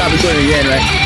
stop recording again, right?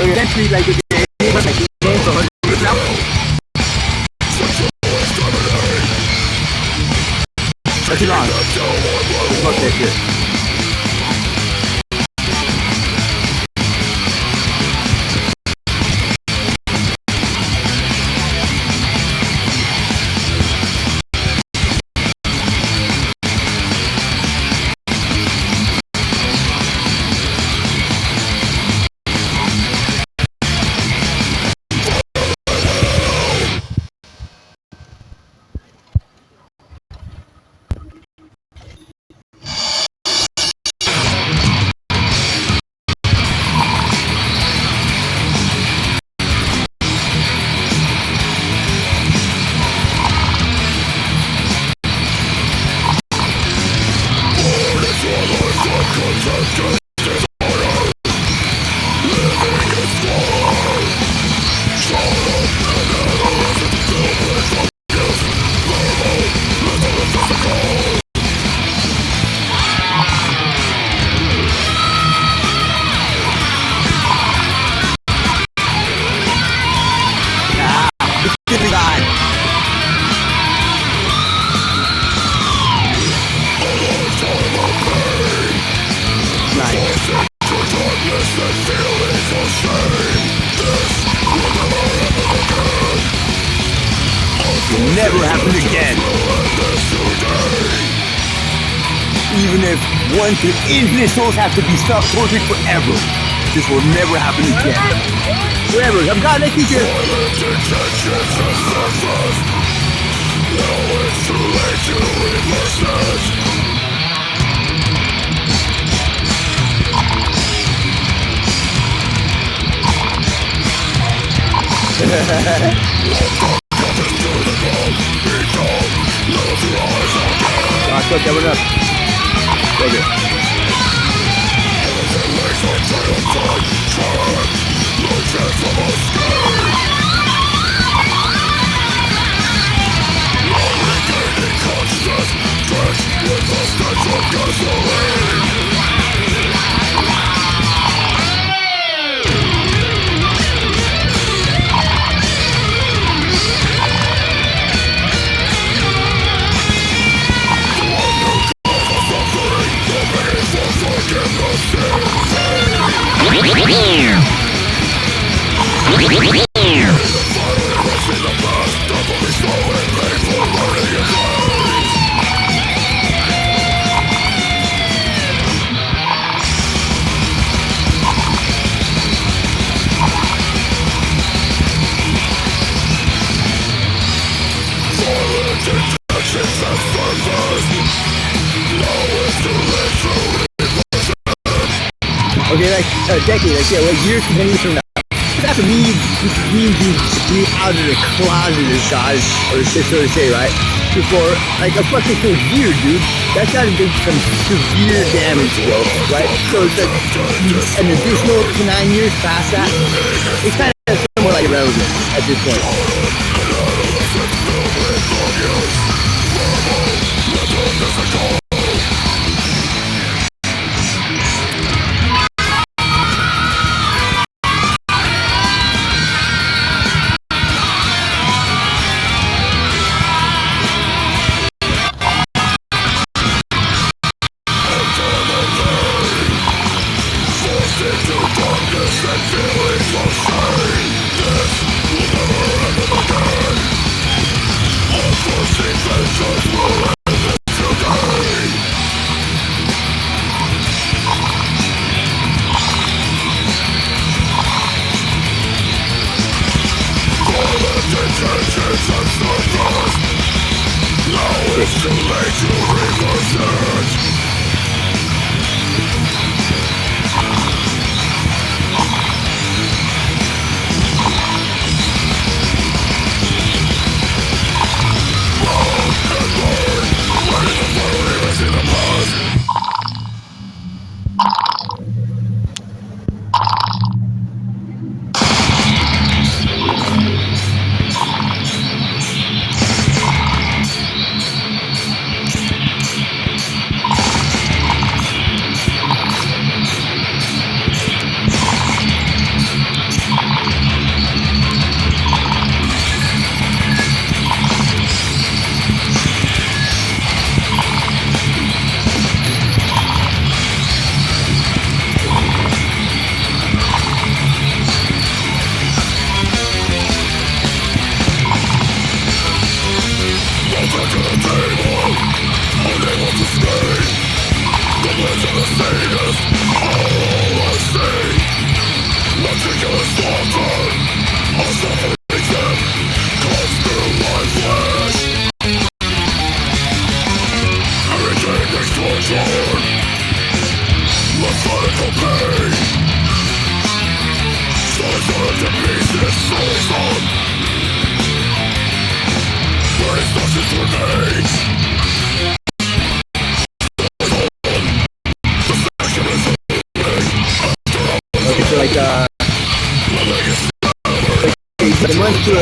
Eventually, like, if you like, you game for 100 now. What's it on? Fuck that shit. Never happen again. Even if 1 to infinite souls have to be tortured forever, this will never happen again. Forever. I'm God, that teacher. Now it's too late to reverse it. Stop coming up. Take it. Okay, like a decade, like, yeah, like years, 10 years from now. After me being out of the closet, as God, or so to say, right? Before, like, a fucking severe, dude. That's gotta be some severe damage, bro, right? So it's like an additional 9 years past that. It's kind of somewhat like irrelevant at this point. Okay, so like the month to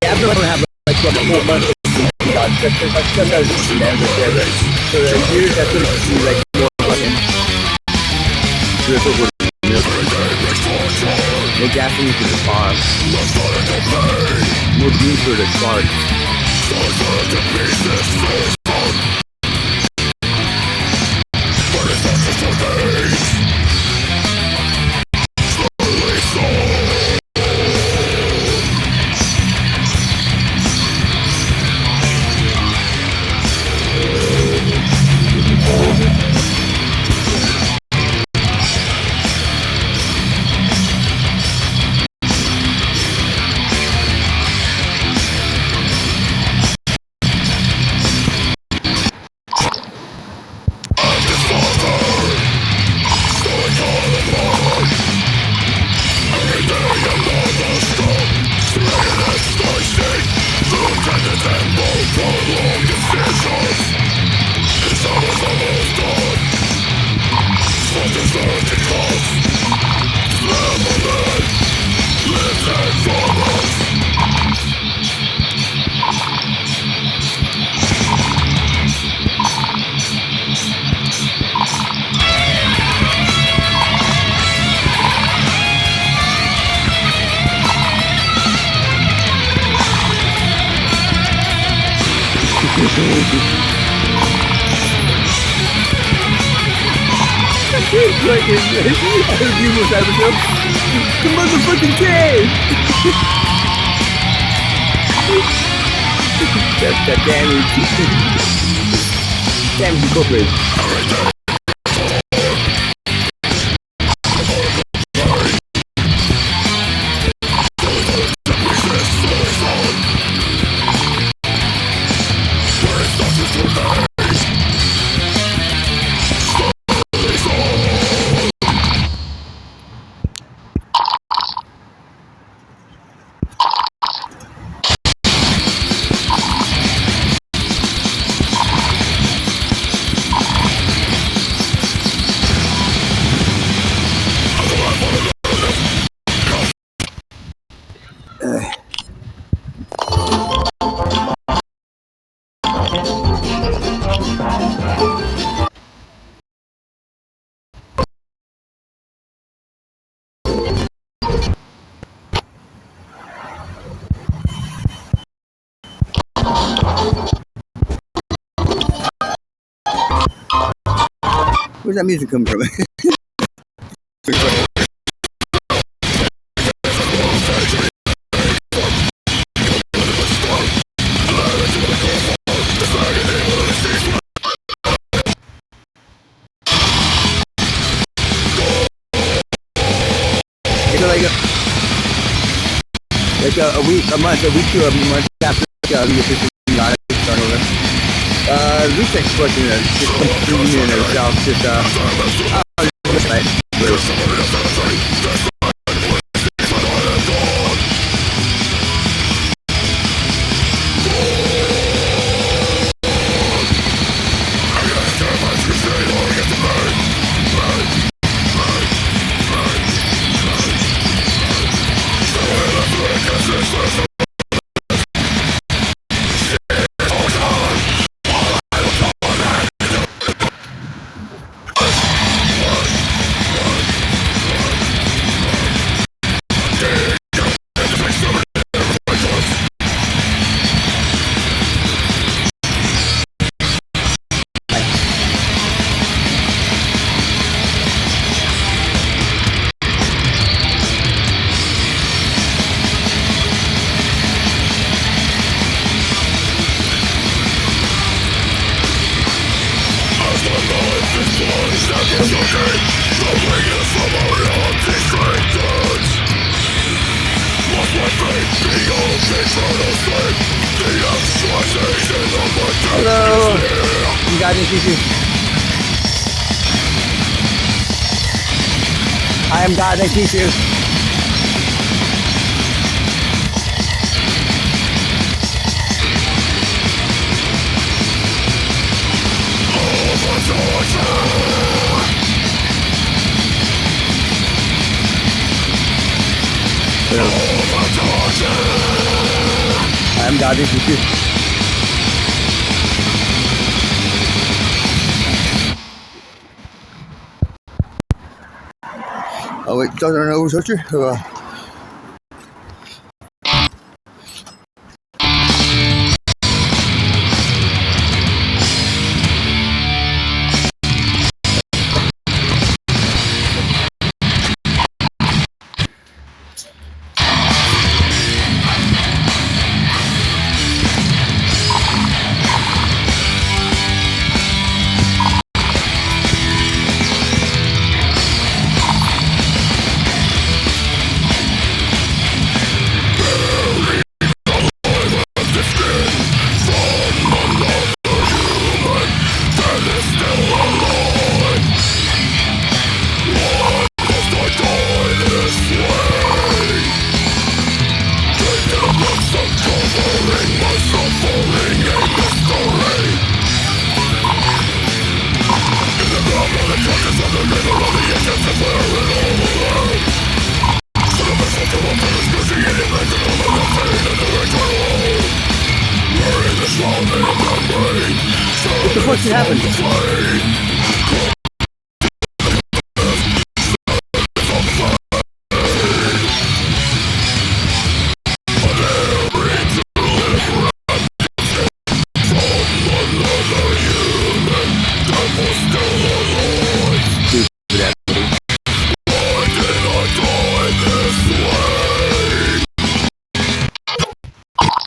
after I have like a whole month of that's how it's there. So the years that's what it's like more fucking. More gasoline for the car. More beans for the spark. The motherfucking cave! that damn incorporated. Where's that music coming from? Like a week to a month after the official got it done over. Research question just completely in itself, just right. Hello. You got any tissues? I am God, thank you. I'm got this too. Oh wait, don't know searcher. What the fuck should happen?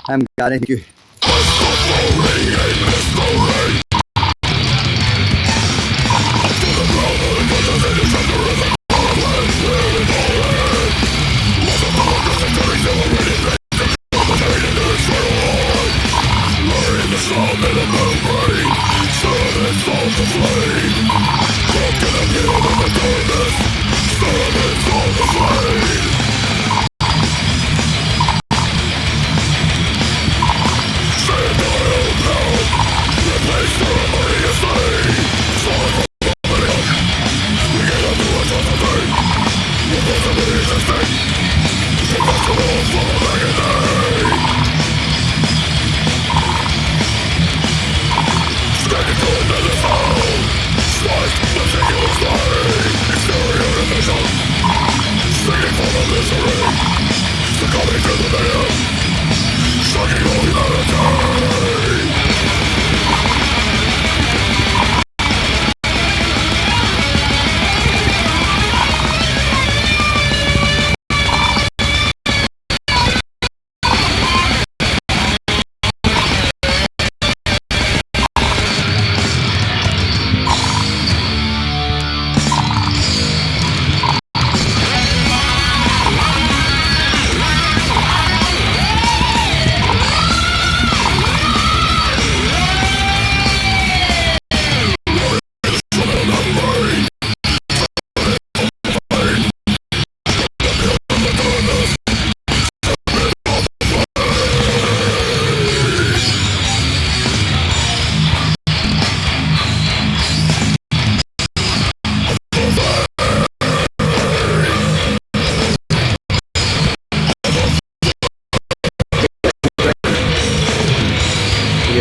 I haven't got it. Thank you.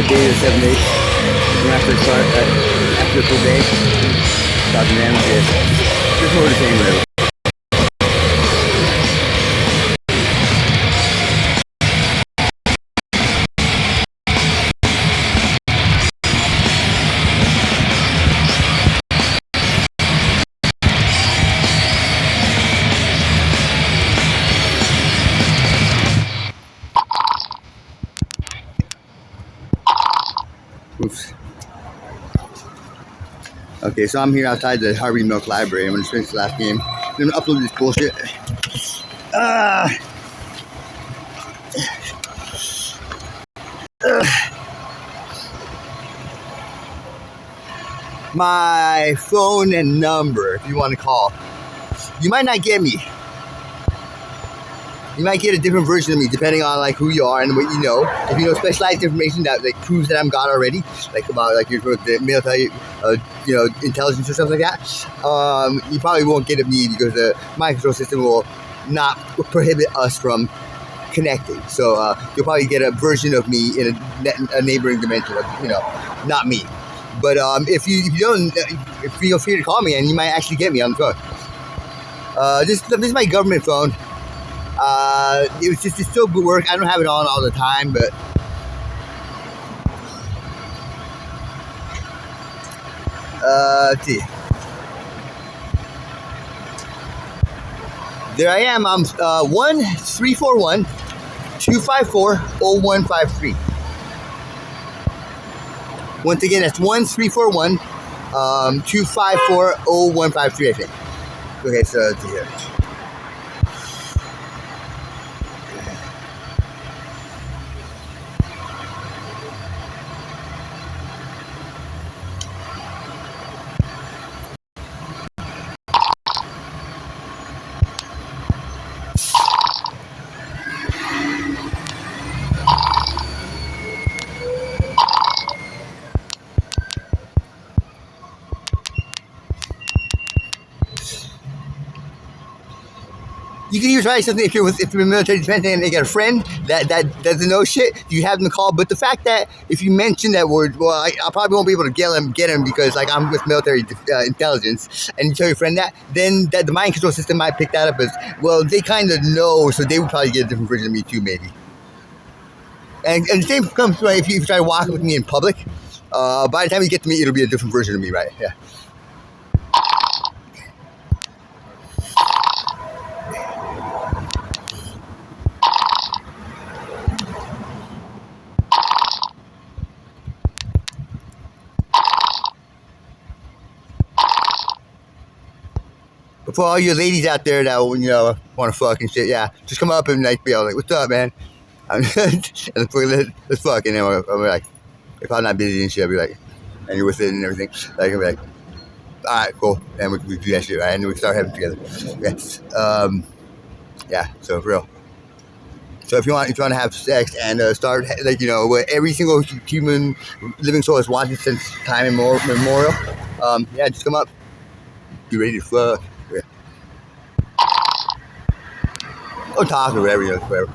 Day 7 days. After the start, after the full day, start the damage. Just more the same, whatever. Oops. Okay, so I'm here outside the Harvey Milk Library. I'm gonna finish the last game. I'm gonna upload this bullshit. My phone and number, if you want to call. You might not get me. You might get a different version of me depending on like who you are and what you know. If you know specialized information that like proves that I'm God already, like about like your the military, intelligence or something like that, you probably won't get it me because the mind control system will not prohibit us from connecting. So you'll probably get a version of me in a neighboring dimension of, not me. But if you don't, feel free to call me, and you might actually get me on the phone. This is my government phone. It's still good work. I don't have it on all the time, but let's see. There I am. I'm 1341 254 0153. Once again, that's 1341 254 0153, I think. Okay, so let's see here. You can even try something if you're in military defense and they got a friend that doesn't know shit. You have them call, but the fact that if you mention that word, well, I probably won't be able to get him because like I'm with military intelligence, and you tell your friend that, then that the mind control system might pick that up as well. They kind of know, so they would probably get a different version of me too, maybe. And the same comes right if you try to walk with me in public. By the time you get to me, it'll be a different version of me, right? Yeah. For all you ladies out there that want to fuck and shit, yeah, just come up and like be all like, "What's up, man?" And let's fuck, and then I'll be like, if I'm not busy and shit, I'll be like, and you're with it and everything, like I'll be like, all right, cool, and we do that shit, right? And we start having together. Yes, yeah. So for real. So if you want to have sex and start what every single human living soul has wanted since time immemorial, yeah, just come up, be ready to fuck. Yeah. Or talk or whatever, whatever.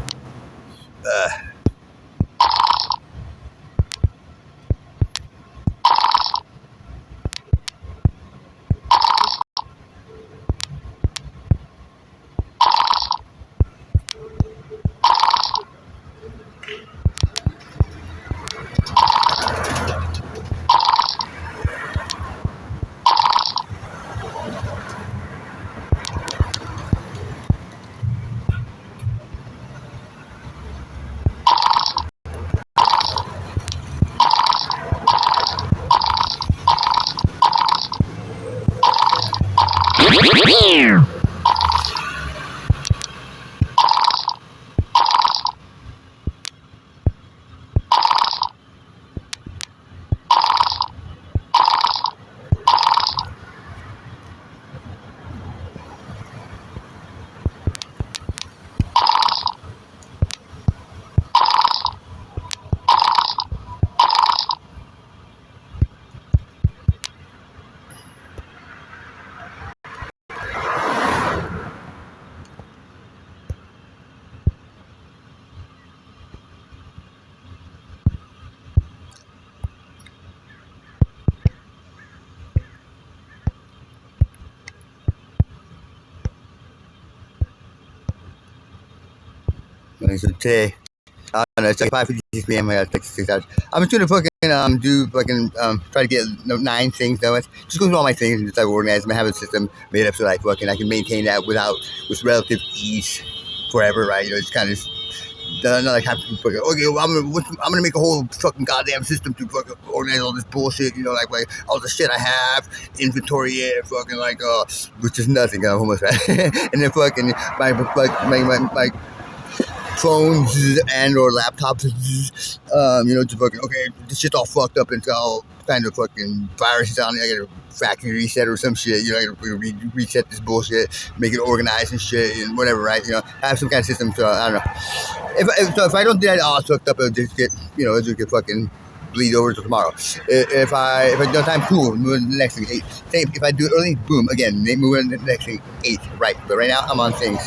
So today, I don't know, it's like 5:56 p.m. I got like 6 hours. I'm just gonna try to get 9 things done. Just go through all my things and just like organize them. I have a system made up so like I can maintain that with relative ease forever, right? It's kind of not like having to fucking, okay, well, I'm gonna make a whole fucking goddamn system to fucking organize all this bullshit, like all the shit I have, inventory it, fucking which is nothing, I'm almost right. And then fucking my phones and or laptops, to fucking, okay, this shit's all fucked up and all kind of fucking viruses on it. I gotta factory reset or some shit, I gotta reset this bullshit, make it organized and shit and whatever, right? Have some kind of system. So I don't know. If I don't do that, all it's fucked up, it'll just get, fucking bleed over to tomorrow. If I don't have time, cool, move on to the next thing, 8. Same, if I do it early, boom, again, move on to the next thing, 8, right? But right now, I'm on things.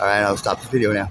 Alright, I'll stop this video now.